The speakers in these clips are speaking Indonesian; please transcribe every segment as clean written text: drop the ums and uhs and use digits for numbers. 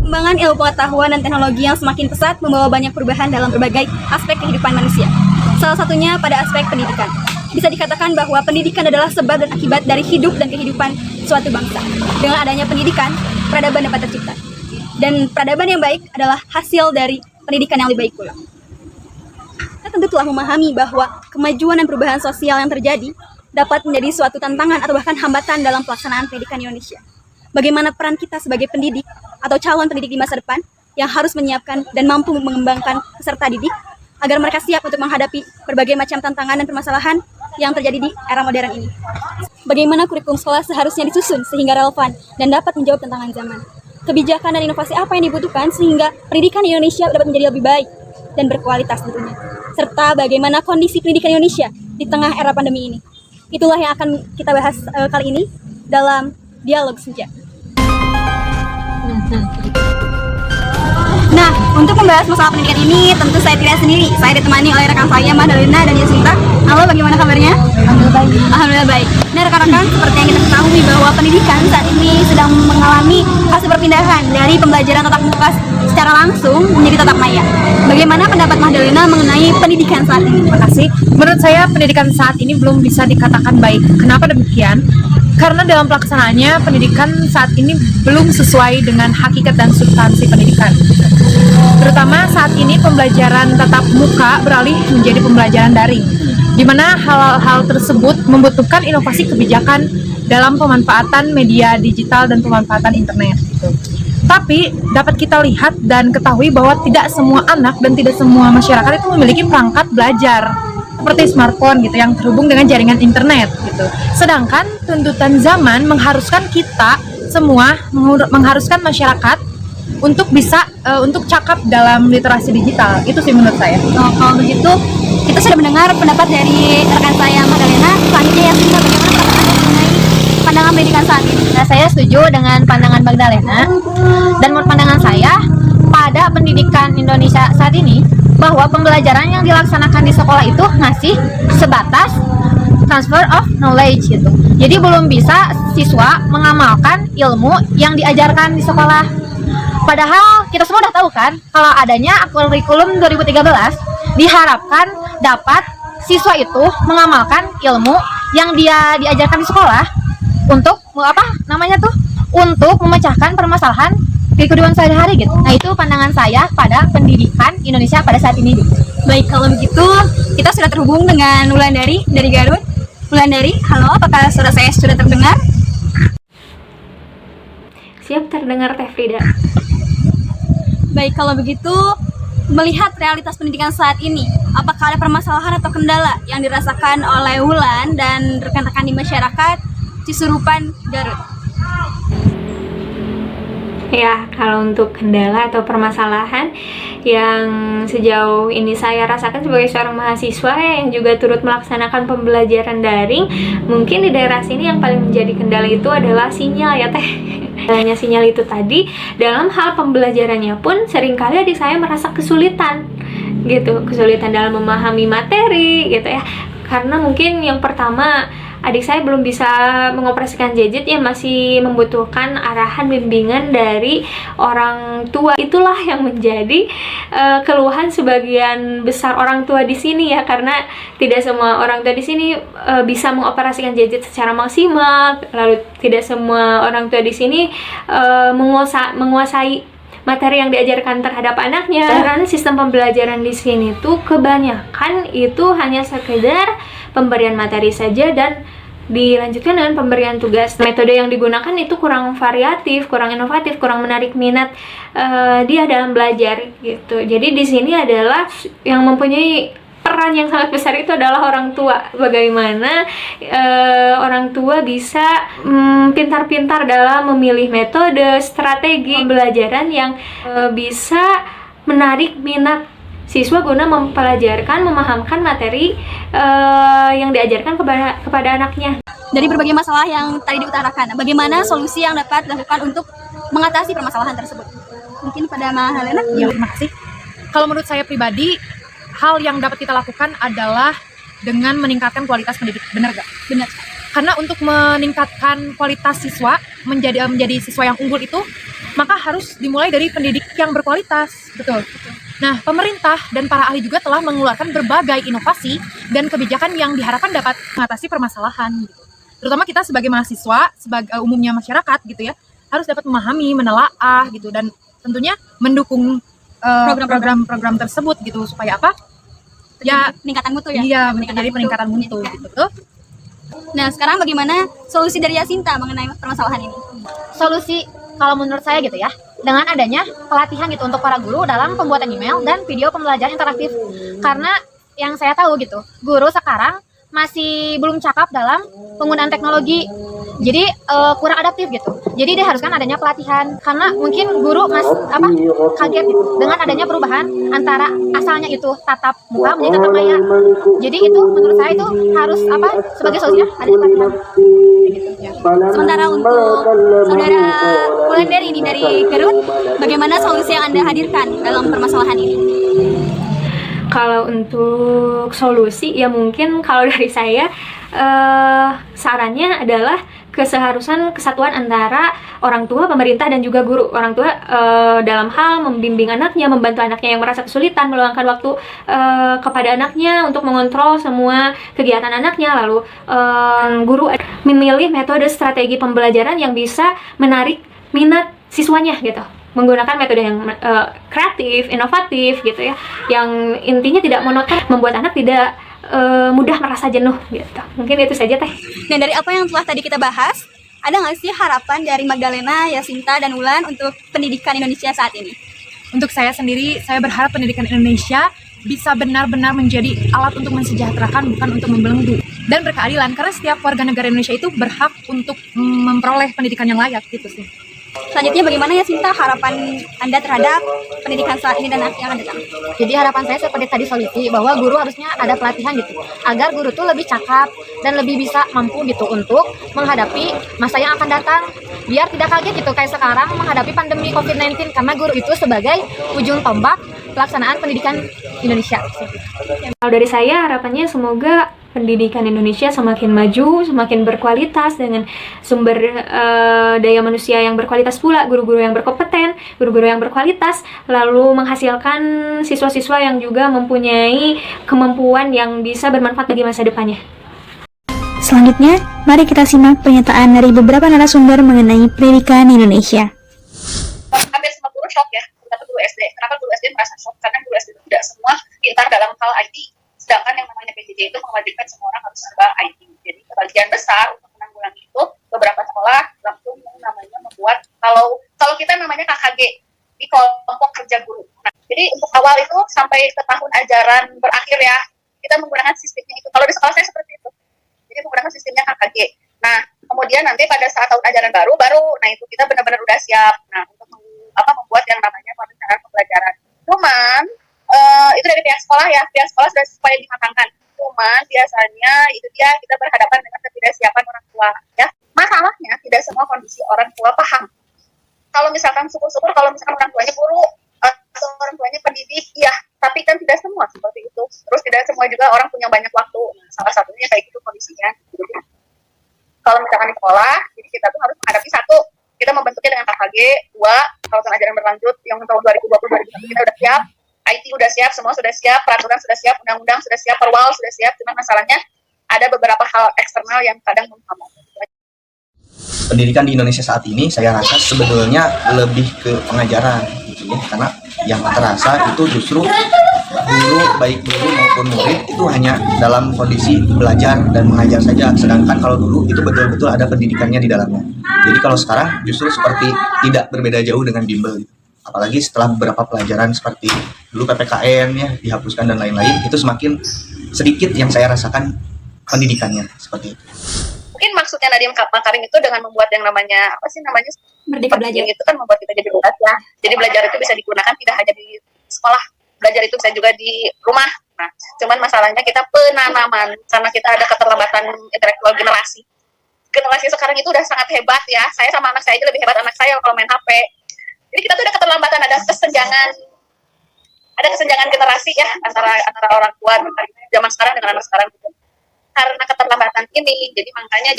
Perkembangan ilmu pengetahuan dan teknologi yang semakin pesat membawa banyak perubahan dalam berbagai aspek kehidupan manusia. Salah satunya pada aspek pendidikan. Bisa dikatakan bahwa pendidikan adalah sebab dan akibat dari hidup dan kehidupan suatu bangsa. Dengan adanya pendidikan, peradaban dapat tercipta. Dan peradaban yang baik adalah hasil dari pendidikan yang lebih baik pula. Kita tentu telah memahami bahwa kemajuan dan perubahan sosial yang terjadi dapat menjadi suatu tantangan atau bahkan hambatan dalam pelaksanaan pendidikan di Indonesia. Bagaimana peran kita sebagai pendidik atau calon pendidik di masa depan yang harus menyiapkan dan mampu mengembangkan peserta didik agar mereka siap untuk menghadapi berbagai macam tantangan dan permasalahan yang terjadi di era modern ini. Bagaimana kurikulum sekolah seharusnya disusun sehingga relevan dan dapat menjawab tantangan zaman. Kebijakan dan inovasi apa yang dibutuhkan sehingga pendidikan di Indonesia dapat menjadi lebih baik dan berkualitas tentunya. Serta bagaimana kondisi pendidikan Indonesia di tengah era pandemi ini. Itulah yang akan kita bahas kali ini dalam Dialog Senja. Nah, untuk membahas masalah pendidikan ini, tentu saya tidak sendiri. Saya ditemani oleh rekan saya, Madalena dan Yasinta. Halo, bagaimana kabarnya? Alhamdulillah baik. Nah, rekan-rekan, seperti yang kita ketahui bahwa pendidikan saat ini sedang mengalami fase perpindahan dari pembelajaran tatap muka secara langsung menjadi tatap maya. Bagaimana pendapat Madalena mengenai pendidikan saat ini? Terima kasih. Menurut saya pendidikan saat ini belum bisa dikatakan baik. Kenapa demikian? Karena dalam pelaksanaannya pendidikan saat ini belum sesuai dengan hakikat dan substansi pendidikan. Terutama saat ini pembelajaran tatap muka beralih menjadi pembelajaran daring, di mana hal-hal tersebut membutuhkan inovasi kebijakan dalam pemanfaatan media digital dan pemanfaatan internet. Tapi dapat kita lihat dan ketahui bahwa tidak semua anak dan tidak semua masyarakat itu memiliki perangkat belajar seperti smartphone gitu yang terhubung dengan jaringan internet gitu. Sedangkan tuntutan zaman mengharuskan kita semua, mengharuskan masyarakat untuk bisa untuk cakap dalam literasi digital. Itu sih menurut saya. Oh, kalau begitu kita sudah mendengar pendapat dari rekan saya Madalena. Selanjutnya ya, bagaimana pendapat Anda mengenai pandangan pendidikan saat ini? Nah, saya setuju dengan pandangan Magdalena. Dan menurut pandangan saya, pada pendidikan Indonesia saat ini, bahwa pembelajaran yang dilaksanakan di sekolah itu masih sebatas transfer of knowledge gitu. Jadi belum bisa siswa mengamalkan ilmu yang diajarkan di sekolah. Padahal kita semua udah tahu kan, kalau adanya kurikulum 2013 diharapkan dapat siswa itu mengamalkan ilmu yang dia diajarkan di sekolah untuk untuk memecahkan permasalahan kehidupan sehari-hari gitu. Nah, itu pandangan saya pada pendidikan Indonesia pada saat ini gitu. Baik, kalau begitu kita sudah terhubung dengan Wulandari dari Garut. Wulandari, halo, apakah suara saya sudah terdengar? Siap terdengar, Teh Frida. Baik, kalau begitu melihat realitas pendidikan saat ini, apakah ada permasalahan atau kendala yang dirasakan oleh Wulan dan rekan-rekan di masyarakat Cisurupan, Garut? Ya, kalau untuk kendala atau permasalahan yang sejauh ini saya rasakan sebagai seorang mahasiswa yang juga turut melaksanakan pembelajaran daring, mungkin di daerah sini yang paling menjadi kendala itu adalah sinyal ya Teh. Hanya sinyal itu tadi, dalam hal pembelajarannya pun seringkali adik saya merasa kesulitan gitu, kesulitan dalam memahami materi gitu ya. Karena mungkin yang pertama, adik saya belum bisa mengoperasikan gadget ya, masih membutuhkan arahan bimbingan dari orang tua. Itulah yang menjadi keluhan sebagian besar orang tua di sini ya, karena tidak semua orang tua di sini bisa mengoperasikan gadget secara maksimal. Lalu tidak semua orang tua di sini menguasai materi yang diajarkan terhadap anaknya. Karena sistem pembelajaran di sini tuh kebanyakan itu hanya sekedar pemberian materi saja dan dilanjutkan dengan pemberian tugas. Metode yang digunakan itu kurang variatif, kurang inovatif, kurang menarik minat dia dalam belajar gitu. Jadi di sini adalah yang mempunyai peran yang sangat besar itu adalah orang tua. Bagaimana orang tua bisa pintar-pintar dalam memilih metode, strategi pembelajaran yang bisa menarik minat siswa guna mempelajarkan, memahamkan materi yang diajarkan kepada anaknya. Dari berbagai masalah yang tadi diutarakan, bagaimana solusi yang dapat dilakukan untuk mengatasi permasalahan tersebut? Mungkin pada Mahalena? Ya, terima kasih. Kalau menurut saya pribadi, hal yang dapat kita lakukan adalah dengan meningkatkan kualitas pendidik. Benar gak? Benar. Karena untuk meningkatkan kualitas siswa menjadi siswa yang unggul itu, maka harus dimulai dari pendidik yang berkualitas. Betul. Nah, pemerintah dan para ahli juga telah mengeluarkan berbagai inovasi dan kebijakan yang diharapkan dapat mengatasi permasalahan. Gitu. Terutama kita sebagai mahasiswa, sebagai umumnya masyarakat gitu ya, harus dapat memahami, menelaah gitu, dan tentunya mendukung program-program tersebut gitu, supaya apa? Ya, Peningkatan mutu ya. iya, menjadi peningkatan mutu gitu. Betul. Nah, sekarang bagaimana solusi dari Yasinta mengenai permasalahan ini? Solusi kalau menurut saya gitu ya, dengan adanya pelatihan gitu untuk para guru dalam pembuatan email dan video pembelajaran interaktif. Karena yang saya tahu gitu, guru sekarang masih belum cakap dalam penggunaan teknologi, jadi kurang adaptif gitu. Jadi diharuskan adanya pelatihan, karena mungkin guru kaget gitu dengan adanya perubahan antara asalnya itu tatap muka menjadi tatap maya. Jadi itu menurut saya itu harus sebagai solusinya adanya pelatihan. Sementara untuk saudara Wulandari ini dari Garut, bagaimana solusi yang Anda hadirkan dalam permasalahan ini? Kalau untuk solusi ya mungkin kalau dari saya sarannya adalah keseharusan kesatuan antara orang tua, pemerintah, dan juga guru. Orang tua dalam hal membimbing anaknya, membantu anaknya yang merasa kesulitan, meluangkan waktu kepada anaknya untuk mengontrol semua kegiatan anaknya. Lalu guru memilih metode strategi pembelajaran yang bisa menarik minat siswanya gitu, menggunakan metode yang kreatif, inovatif gitu ya, yang intinya tidak monoton, membuat anak tidak mudah merasa jenuh gitu. Mungkin itu saja Teh. Dan dari apa yang telah tadi kita bahas, ada nggak sih harapan dari Magdalena, Yasinta, dan Wulan untuk pendidikan Indonesia saat ini? Untuk saya sendiri, saya berharap pendidikan Indonesia bisa benar-benar menjadi alat untuk mensejahterakan, bukan untuk membelenggu, dan berkeadilan, karena setiap warga negara Indonesia itu berhak untuk memperoleh pendidikan yang layak gitu sih. Selanjutnya bagaimana Yasinta harapan Anda terhadap pendidikan saat ini dan yang akan datang? Jadi harapan saya seperti tadi solusi, bahwa guru harusnya ada pelatihan gitu, agar guru tuh lebih cakap dan lebih bisa mampu gitu untuk menghadapi masa yang akan datang, biar tidak kaget gitu kayak sekarang menghadapi pandemi COVID-19, karena guru itu sebagai ujung tombak pelaksanaan pendidikan Indonesia. Kalau dari saya harapannya semoga pendidikan Indonesia semakin maju, semakin berkualitas dengan sumber daya manusia yang berkualitas pula, guru-guru yang berkompeten, guru-guru yang berkualitas, lalu menghasilkan siswa-siswa yang juga mempunyai kemampuan yang bisa bermanfaat bagi masa depannya. Selanjutnya, mari kita simak pernyataan dari beberapa narasumber mengenai pendidikan Indonesia. Hampir semua guru shock ya, terutama guru SD. Kenapa guru SD merasa shock? Karena guru SD itu tidak semua pintar dalam hal IT. Sedangkan yang namanya PJJ itu mewajibkan semua orang harus serba IT. Jadi sebagian besar untuk menanggulangi itu, beberapa sekolah langsung namanya membuat, kalau kita namanya KKG di kelompok kerja guru. Nah, jadi untuk awal itu sampai ke tahun ajaran berakhir ya, kita menggunakan sistemnya itu. Kalau di sekolah saya seperti itu. Jadi menggunakan sistemnya KKG. Nah, kemudian nanti pada saat tahun ajaran baru, nah itu kita benar-benar udah siap. Nah, untuk membuat yang namanya perencanaan pembelajaran. Cuman itu dari pihak sekolah ya, pihak sekolah sudah supaya dimatangkan. Cuman biasanya itu dia kita berhadapan dengan ketidaksiapan orang tua ya. Masalahnya tidak semua kondisi orang tua paham. Kalau misalkan syukur-syukur kalau misalkan orang tuanya guru atau orang tuanya pendidik, ya, tapi kan tidak semua seperti itu. Terus tidak semua juga orang punya banyak waktu. Salah satunya kayak gitu kondisinya. Jadi, kalau misalkan di sekolah, jadi kita tuh harus menghadapi satu, kita membentuknya dengan KKG, dua, kalau ajaran berlanjut yang tahun 2020-2021 kita udah siap. IT udah siap, semua sudah siap, peraturan sudah siap, undang-undang sudah siap, perwal sudah siap, cuma masalahnya ada beberapa hal eksternal yang kadang menghambat. Pendidikan di Indonesia saat ini saya rasa sebetulnya lebih ke pengajaran gitu ya, karena yang terasa itu justru guru, baik guru maupun murid itu hanya dalam kondisi belajar dan mengajar saja, sedangkan kalau dulu itu betul-betul ada pendidikannya di dalamnya. Jadi kalau sekarang justru seperti tidak berbeda jauh dengan bimbel gitu. Apalagi setelah beberapa pelajaran seperti dulu PPKN ya dihapuskan dan lain-lain, itu semakin sedikit yang saya rasakan pendidikannya seperti itu. Mungkin maksudnya Nadiem Makarim itu dengan membuat yang namanya Merdeka Belajar itu kan membuat kita jadi bebas ya. Jadi belajar itu bisa digunakan tidak hanya di sekolah, belajar itu bisa juga di rumah. Nah, cuman masalahnya kita penanaman karena kita ada keterlambatan intelektual generasi. Generasi sekarang itu udah sangat hebat ya. Saya sama anak saya aja lebih hebat anak saya kalau main HP. Jadi kita tuh ada keterlambatan, ada kesenjangan generasi ya antara orang tua zaman sekarang dengan anak sekarang gitu. karena keterlambatan ini, jadi makanya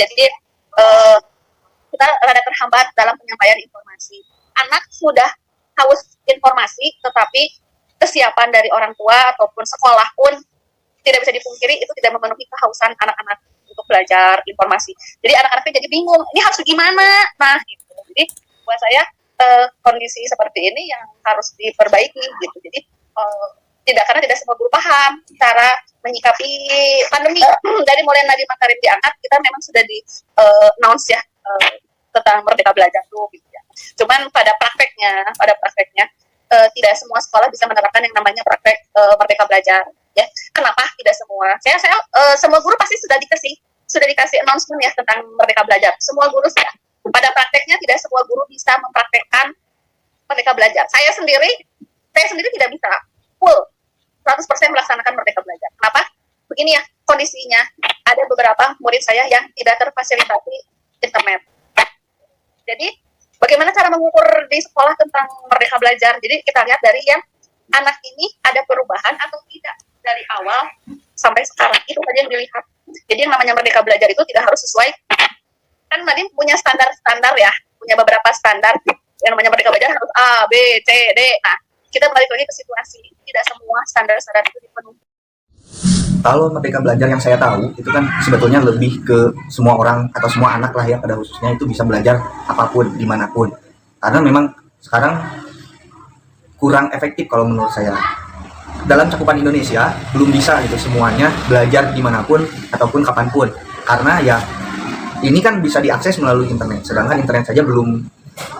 kita rada terhambat dalam penyampaian informasi. Anak sudah haus informasi, tetapi kesiapan dari orang tua ataupun sekolah pun tidak bisa dipungkiri itu tidak memenuhi kehausan anak-anak untuk belajar informasi. Jadi anak-anaknya jadi bingung, ini harus gimana? Nah, gitu. Jadi buat saya kondisi seperti ini yang harus diperbaiki gitu. Jadi karena tidak semua guru paham cara menyikapi pandemi. Dari mulai Nadiem Makarim diangkat, kita memang sudah di announce ya tentang Merdeka Belajar tuh gitu ya. Cuman pada prakteknya tidak semua sekolah bisa menerapkan yang namanya praktek Merdeka Belajar ya. Kenapa tidak semua? Saya semua guru pasti sudah dikasih announcement ya tentang Merdeka Belajar. Semua guru sudah. Pada prakteknya tidak semua guru bisa mempraktekkan Merdeka Belajar. Saya sendiri tidak bisa full 100% melaksanakan Merdeka Belajar. Kenapa? Begini ya kondisinya. Ada beberapa murid saya yang tidak terfasilitasi internet. Jadi bagaimana cara mengukur di sekolah tentang Merdeka Belajar? Jadi kita lihat dari yang anak ini ada perubahan atau tidak dari awal sampai sekarang. Itu saja yang dilihat. Jadi yang namanya Merdeka Belajar itu tidak harus sesuai. Kan Nadiem punya standar-standar ya, punya beberapa standar. Yang namanya Merdeka Belajar harus A, B, C, D. Nah, kita balik lagi ke situasi. Tidak semua standar-standar itu dipenuhi. Kalau Merdeka Belajar yang saya tahu itu kan sebetulnya lebih ke semua orang atau semua anak lah ya pada khususnya itu bisa belajar apapun dimanapun. Karena memang sekarang kurang efektif kalau menurut saya. Dalam cakupan Indonesia belum bisa gitu semuanya belajar dimanapun ataupun kapanpun. Karena ya ini kan bisa diakses melalui internet. Sedangkan internet saja belum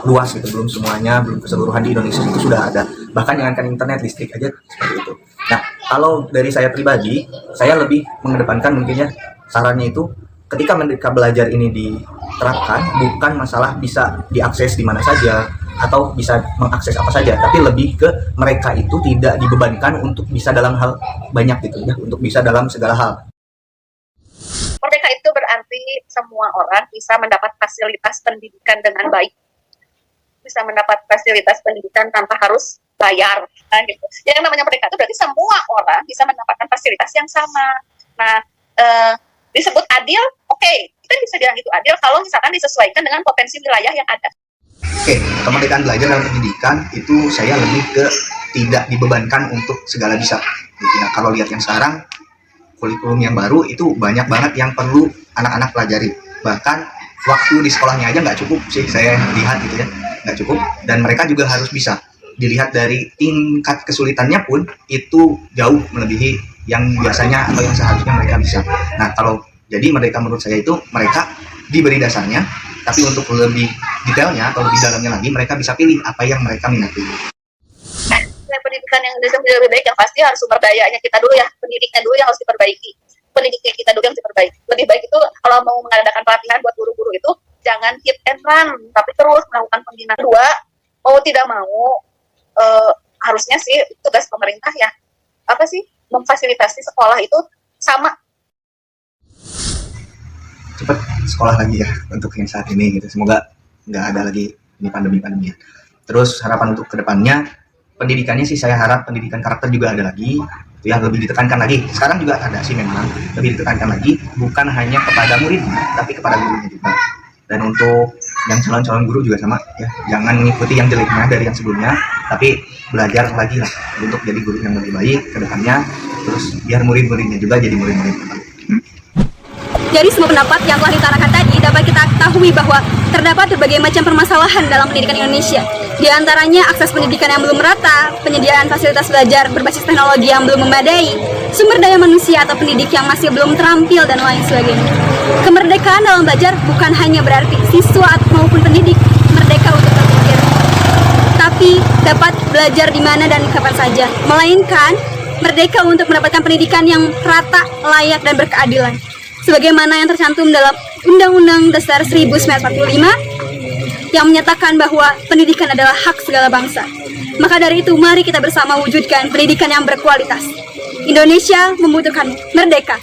luas gitu, belum semuanya, belum keseluruhan di Indonesia itu sudah ada. Bahkan jangankan internet, listrik aja seperti itu. Nah, kalau dari saya pribadi, saya lebih mengedepankan mungkin ya sarannya itu ketika Merdeka Belajar ini diterapkan, bukan masalah bisa diakses di mana saja atau bisa mengakses apa saja, tapi lebih ke mereka itu tidak dibebankan untuk bisa dalam hal banyak gitu ya, untuk bisa dalam segala hal. Merdeka itu berarti semua orang bisa mendapat fasilitas pendidikan dengan baik. Bisa mendapat fasilitas pendidikan tanpa harus bayar. Nah, gitu. Yang namanya merdeka itu berarti semua orang bisa mendapatkan fasilitas yang sama. Nah, disebut adil, oke. Kita bisa bilang itu adil kalau misalkan disesuaikan dengan potensi wilayah yang ada. Oke, kemerdekaan belajar dalam pendidikan itu saya lebih ke tidak dibebankan untuk segala bisa. Gitu ya. Kalau lihat yang sekarang, kurikulum yang baru itu banyak banget yang perlu anak-anak pelajari. Bahkan waktu di sekolahnya aja nggak cukup sih, saya lihat gitu ya, nggak cukup. Dan mereka juga harus bisa. Dilihat dari tingkat kesulitannya pun itu jauh melebihi yang biasanya atau yang seharusnya mereka bisa. Nah, kalau jadi merdeka menurut saya itu mereka diberi dasarnya, tapi untuk lebih detailnya atau lebih dalamnya lagi mereka bisa pilih apa yang mereka minati. Pendidikan yang lebih baik yang pasti harus sumber dayanya kita dulu ya, pendidiknya dulu yang harus diperbaiki. Pendidiknya kita dulu yang diperbaiki. Lebih baik itu kalau mau mengadakan pelatihan buat guru-guru itu jangan hit and run, tapi terus melakukan pembinaan. Dua, mau tidak mau harusnya sih tugas pemerintah ya apa sih memfasilitasi sekolah itu sama. Cepat sekolah lagi ya untuk yang saat ini gitu. Semoga nggak ada lagi ini pandemi ya. Terus harapan untuk kedepannya pendidikannya sih saya harap pendidikan karakter juga ada lagi, itu yang lebih ditekankan lagi. Sekarang juga ada sih memang lebih ditekankan lagi, bukan hanya kepada murid tapi kepada gurunya juga. Dan untuk yang calon-calon guru juga sama ya, jangan mengikuti yang jeleknya dari yang sebelumnya, tapi belajar lagi lah untuk jadi guru yang lebih baik ke depannya, terus biar murid-muridnya juga jadi murid-murid yang baik. Dari semua pendapat yang telah ditarakan tadi, dapat kita ketahui bahwa terdapat berbagai macam permasalahan dalam pendidikan Indonesia. Di antaranya akses pendidikan yang belum merata, penyediaan fasilitas belajar berbasis teknologi yang belum memadai, sumber daya manusia atau pendidik yang masih belum terampil, dan lain sebagainya. Kemerdekaan dalam belajar bukan hanya berarti siswa maupun pendidik merdeka untuk berpikir, tapi dapat belajar di mana dan kapan saja, melainkan merdeka untuk mendapatkan pendidikan yang rata, layak, dan berkeadilan. Sebagaimana yang tercantum dalam Undang-Undang Dasar 1945 yang menyatakan bahwa pendidikan adalah hak segala bangsa. Maka dari itu, mari kita bersama wujudkan pendidikan yang berkualitas. Indonesia membutuhkan merdeka.